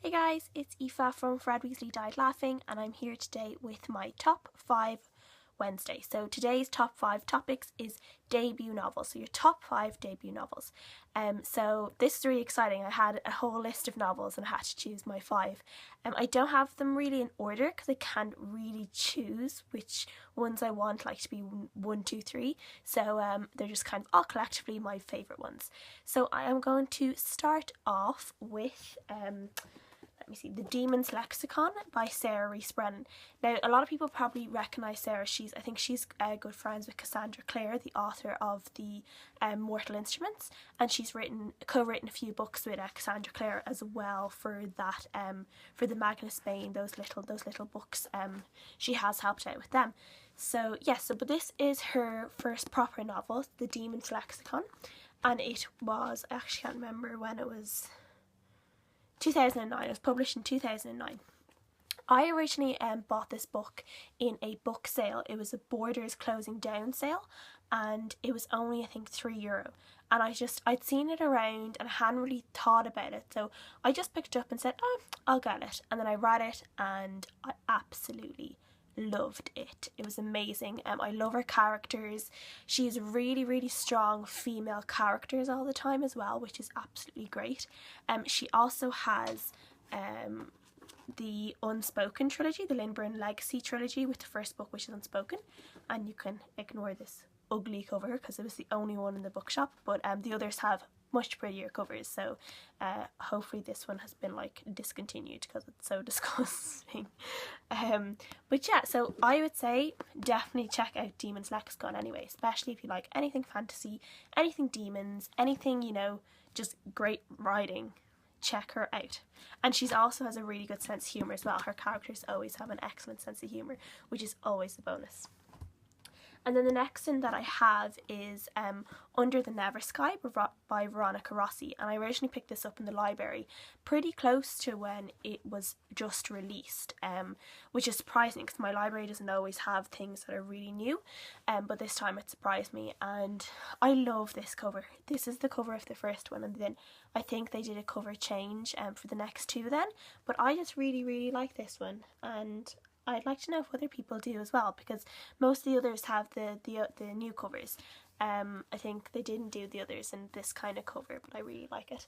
Hey guys, it's Aoife from Fred Weasley Died Laughing, and I'm here today with my top 5 Wednesday. So today's top 5 topics is debut novels, so your top 5 debut novels. So this is really exciting. I had a whole list of novels and I had to choose my 5. I don't have them really in order because I can't really choose which ones I want like to be 1, 2, 3. So they're just kind of all collectively my favourite ones. So I am going to start off with The Demons Lexicon by Rees. Now, a lot of people probably recognise Sarah. I think she's good friends with Cassandra Clare, the author of the Mortal Instruments, and she's co-written a few books with Cassandra Clare as well for that for the Magnus Bane, those little books. She has helped out with them. So yes, but this is her first proper novel, The Demons Lexicon, and it was, I actually can't remember when it was. 2009. It was published in 2009. I originally bought this book in a book sale. It was a Borders closing down sale, and it was only, I think, €3. And I'd seen it around and I hadn't really thought about it, so I just picked it up and said, oh, I'll get it. And then I read it and I absolutely loved it. It was amazing. I love her characters. She's really strong female characters all the time as well, which is absolutely great. She also has the Unspoken trilogy, the Lynch Legacy trilogy, with the first book, which is Unspoken, and you can ignore this ugly cover because it was the only one in the bookshop, but the others have much prettier covers, so hopefully this one has been like discontinued because it's so disgusting. But yeah, so I would say definitely check out Demons Lexicon anyway, especially if you like anything fantasy, anything demons, anything, just great writing. Check her out. And she also has a really good sense of humour as well. Her characters always have an excellent sense of humour, which is always a bonus. And then the next one that I have is Under the Never Sky by Veronica Rossi, and I originally picked this up in the library pretty close to when it was just released, which is surprising because my library doesn't always have things that are really new, but this time it surprised me, and I love this cover. This is the cover of the first one, and then I think they did a cover change for the next 2 then, but I just really like this one, and I'd like to know if other people do as well, because most of the others have the new covers. I think they didn't do the others in this kind of cover, but I really like it.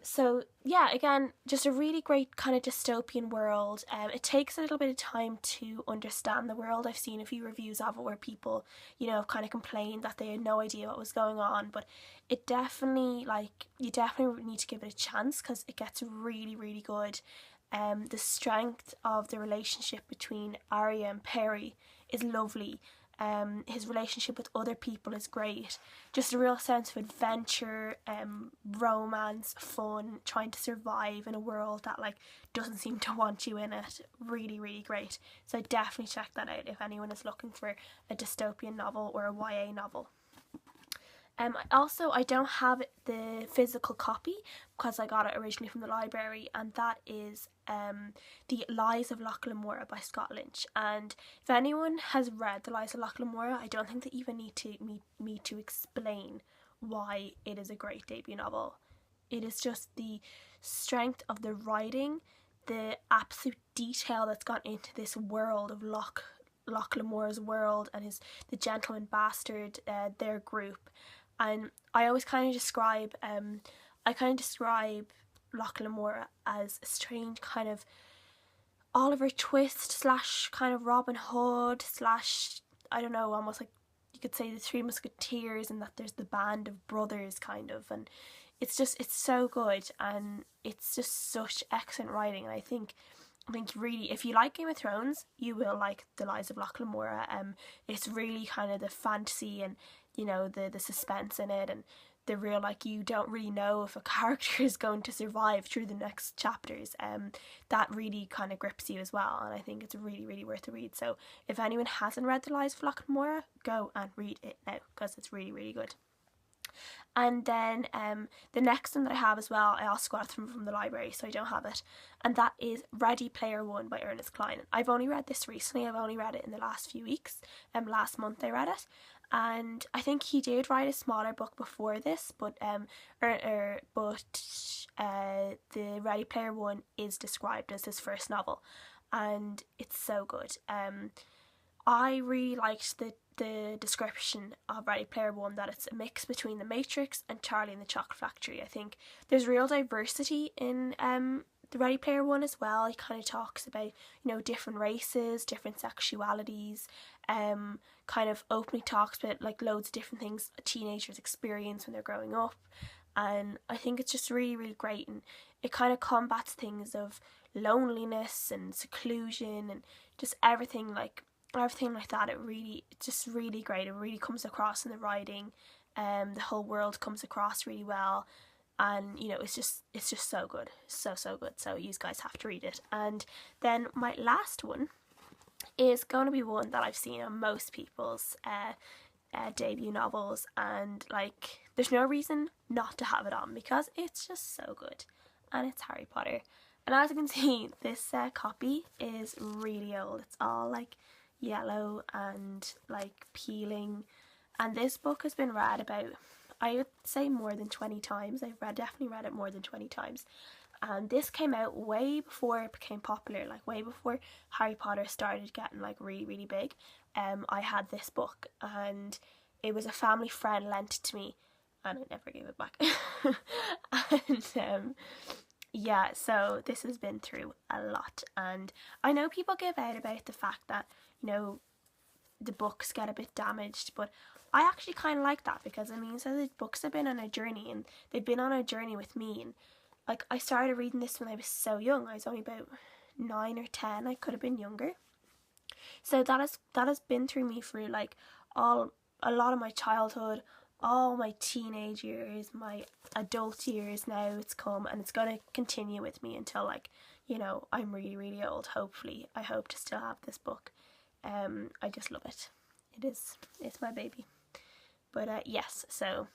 So yeah, again, just a really great kind of dystopian world. It takes a little bit of time to understand the world. I've seen a few reviews of it where people, kind of complained that they had no idea what was going on, but it definitely, you definitely need to give it a chance because it gets really good. The strength of the relationship between Arya and Perry is lovely. His relationship with other people is great. Just a real sense of adventure, romance, fun, trying to survive in a world that doesn't seem to want you in it. Really great. So definitely check that out if anyone is looking for a dystopian novel or a YA novel. I don't have the physical copy because I got it originally from the library, and that is the Lies of Lamora by Scott Lynch. And if anyone has read the Lies of Lamora, I don't think they even need me to explain why it is a great debut novel. It is just the strength of the writing, the absolute detail that's gone into this world of Locke Lamora's world and the Gentleman Bastard, their group. And I always kind of describe Locke Lamora as a strange kind of Oliver Twist / kind of Robin Hood / I don't know, almost like you could say the Three Musketeers, and that there's the band of brothers kind of, and it's so good, and it's just such excellent writing. And I think really, if you like Game of Thrones, you will like the Lies of Locke Lamora. It's really kind of the fantasy and the suspense in it, and the real you don't really know if a character is going to survive through the next chapters. That really kind of grips you as well, and I think it's really worth a read. So if anyone hasn't read the Lies of Locke Lamora, go and read it now because it's really good. And then the next one that I have as well, I also got it from the library, so I don't have it, and that is Ready Player One by Ernest Cline. I've only read this recently. I've only read it in the last few weeks. Last month I read it, and I think he did write a smaller book before this, but the Ready Player One is described as his first novel, and it's so good. I really liked the description of Ready Player One, that it's a mix between The Matrix and Charlie and the Chocolate Factory. I think there's real diversity in the Ready Player One as well. He kind of talks about, different races, different sexualities, kind of openly talks about like loads of different things teenagers experience when they're growing up. And I think it's just really, really great, and it kind of combats things of loneliness and seclusion and just everything like that. It's just really great. It really comes across in the writing. The whole world comes across really well, and it's just so good, so good. So you guys have to read it. And then my last one is going to be one that I've seen on most people's debut novels, and like there's no reason not to have it on because it's just so good, and it's Harry Potter. And as you can see, this copy is really old. It's all like yellow and like peeling, and this book has been read about, I would say, more than 20 times. Definitely read it more than 20 times. And this came out way before it became popular, like way before Harry Potter started getting like really, really big. I had this book, and it was a family friend lent it to me, and I never gave it back. And yeah, so this has been through a lot, and I know people give out about the fact that the books get a bit damaged, but I actually kind of like that, because it means that the books have been on a journey, and they've been on a journey with me. And like, I started reading this when I was so young. I was only about 9 or 10. I could have been younger. So that has been through me through like a lot of my childhood, all my teenage years, my adult years. Now it's come, and it's going to continue with me until like, I'm really, really old. Hopefully, I hope to still have this book. I just love it. It's my baby. But yes, so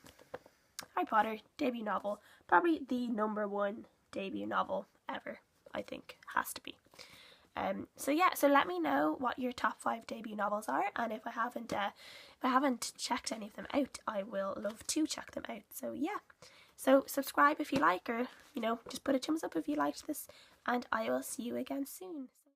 Harry Potter debut novel, probably the #1 debut novel ever, I think, has to be. So let me know what your top 5 debut novels are, and if I haven't checked any of them out, I will love to check them out. So yeah, so subscribe if you like, or just put a thumbs up if you liked this, and I will see you again soon.